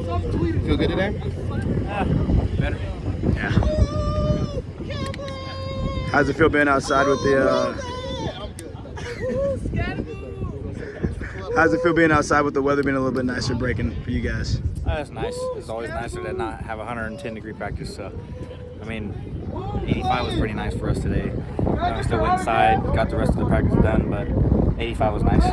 Feel good today? Better. Yeah. How's it feel being outside with the How's it feel being outside with the weather being a little bit nicer breaking for you guys? That's nice. It's always nicer to not have 110-degree practice. So, I mean, 85 was pretty nice for us today. We still went inside, got the rest of the practice done, but 85 was nice.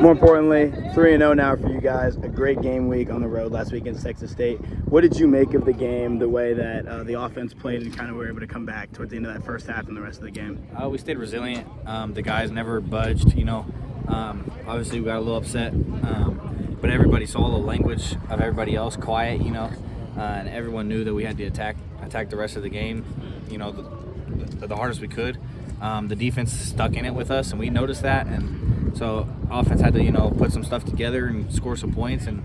More importantly, 3-0 now for you guys. A great game week on the road last week against Texas State. What did you make of the game, the way that the offense played and kind of were able to come back towards the end of that first half and the rest of the game? We stayed resilient. The guys never budged, you know. Obviously, we got a little upset, but everybody saw the language of everybody else, quiet, you know, and everyone knew that we had to attack the rest of the game, you know, the hardest we could. The defense stuck in it with us, and we noticed that, and so offense had to, you know, put some stuff together and score some points, and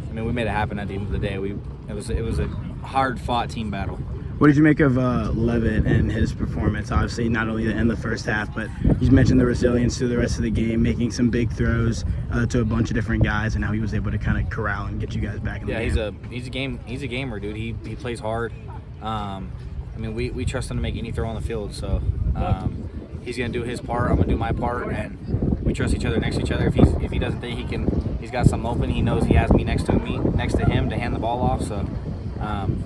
I mean, we made it happen at the end of the day. It was a hard-fought team battle. What did you make of Levitt and his performance? Obviously, not only in the first half, but you mentioned the resilience through the rest of the game, making some big throws to a bunch of different guys, and how he was able to kind of corral and get you guys back in the game. Yeah, he's a gamer, dude. He plays hard. I mean, we trust him to make any throw on the field. So he's gonna do his part. I'm gonna do my part, and we trust each other next to each other. If he doesn't think he's got something open, he knows he has me next to him to hand the ball off. So.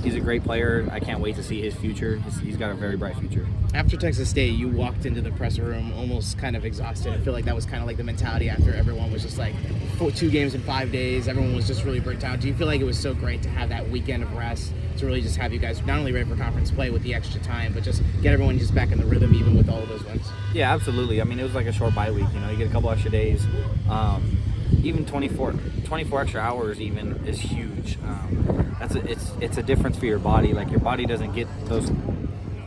He's a great player. I can't wait to see his future. He's got a very bright future. After Texas State, you walked into the presser room almost kind of exhausted. I feel like that was kind of like the mentality after everyone was just like 2 games in 5 days. Everyone was just really burnt out. Do you feel like it was so great to have that weekend of rest to really just have you guys not only ready for conference play with the extra time, but just get everyone just back in the rhythm even with all of those wins? Yeah, absolutely. I mean, it was like a short bye week. You know, you get a couple extra days. Even 24 extra hours even is huge. It's a difference for your body. Like, your body doesn't get those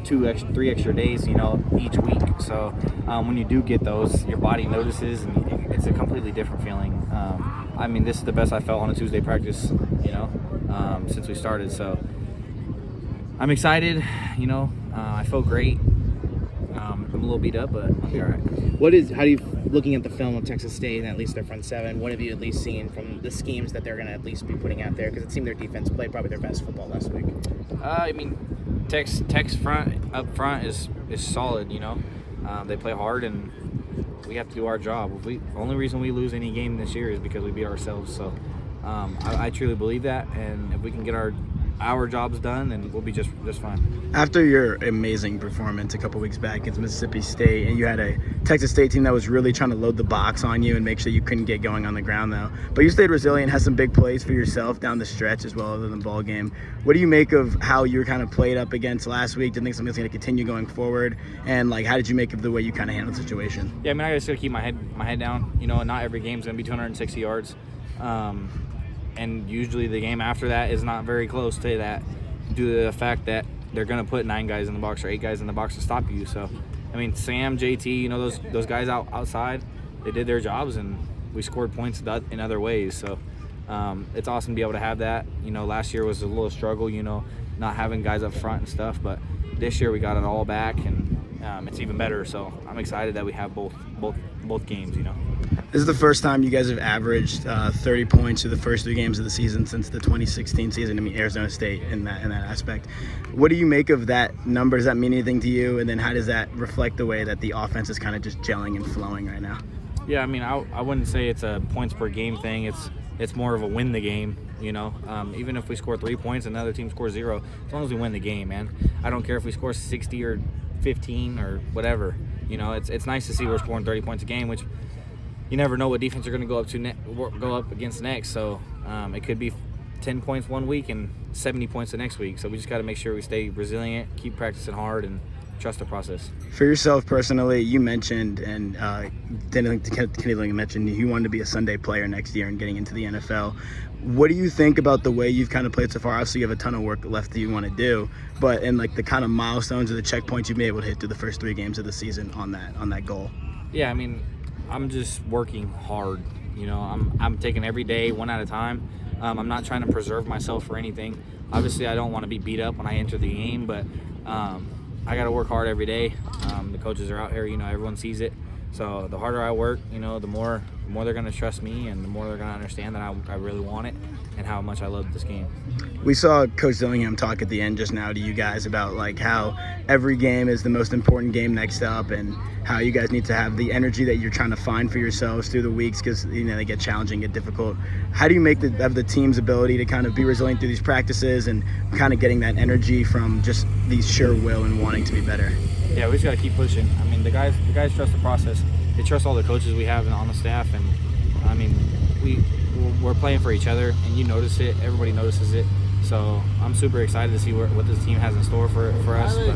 3 extra days, you know, each week. So when you do get those, your body notices, and it's a completely different feeling. I mean, this is the best I felt on a Tuesday practice, you know, since we started. So I'm excited. You know, I feel great. I'm a little beat up, but I'll be all right. Looking at the film of Texas State and at least their front seven, what have you at least seen from the schemes that they're going to at least be putting out there? Because it seemed their defense played probably their best football last week. I mean, Tech's front is solid, you know. They play hard, and we have to do our job. The only reason we lose any game this year is because we beat ourselves. So I truly believe that, and if we can get our jobs done, and we'll be just fine. After your amazing performance a couple weeks back against Mississippi State, and you had a Texas State team that was really trying to load the box on you and make sure you couldn't get going on the ground, though. But you stayed resilient, had some big plays for yourself down the stretch as well, other than the ball game. What do you make of how you were kind of played up against last week? Do you think something's going to continue going forward? And like, how did you make of the way you kind of handled the situation? Yeah, I mean, I just got to keep my head down. You know, not every game's going to be 260 yards. And usually the game after that is not very close to that, due to the fact that they're going to put 9 guys in the box or 8 guys in the box to stop you. So, I mean, Sam, JT, you know, those guys outside, they did their jobs, and we scored points in other ways. So it's awesome to be able to have that. You know, last year was a little struggle, you know, not having guys up front and stuff, but this year we got it all back, and it's even better. So I'm excited that we have both games, you know. This is the first time you guys have averaged 30 points through the first 3 games of the season since the 2016 season. I mean, Arizona State in that aspect. What do you make of that number? Does that mean anything to you? And then how does that reflect the way that the offense is kind of just gelling and flowing right now? Yeah, I mean, I wouldn't say it's a points per game thing. It's more of a win the game, you know. Even if we score 3 points and another team scores 0, as long as we win the game, man. I don't care if we score 60 or 15 or whatever. You know, it's nice to see we're scoring 30 points a game, which you never know what defense you're going to go up against next. So it could be 10 points one week and 70 points the next week. So we just got to make sure we stay resilient, keep practicing hard, and trust the process. For yourself personally, you mentioned, and Kenny mentioned, you wanted to be a Sunday player next year and getting into the NFL. What do you think about the way you've kind of played so far? Obviously, you have a ton of work left that you want to do, but in like the kind of milestones or the checkpoints you've been able to hit through the first 3 games of the season on that goal. Yeah, I mean, I'm just working hard. You know, I'm taking every day one at a time. I'm not trying to preserve myself for anything. Obviously, I don't want to be beat up when I enter the game, but I got to work hard every day. The coaches are out here, you know, everyone sees it. So the harder I work, you know, the more the more they're going to trust me, and the more they're going to understand that I really want it and how much I love this game. We saw Coach Dillingham talk at the end just now to you guys about like how every game is the most important game next up, and how you guys need to have the energy that you're trying to find for yourselves through the weeks, because they get challenging, get difficult. How do you make the team's ability to kind of be resilient through these practices and kind of getting that energy from just these sure will and wanting to be better? Yeah, we just got to keep pushing. I mean, the guys trust the process. They trust all the coaches we have on the staff, and I mean, we're playing for each other, and you notice it. Everybody notices it. So I'm super excited to see what this team has in store for us. But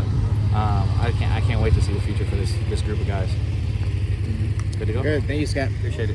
I can't wait to see the future for this group of guys. Good to go. Good. Thank you, Scott. Appreciate it.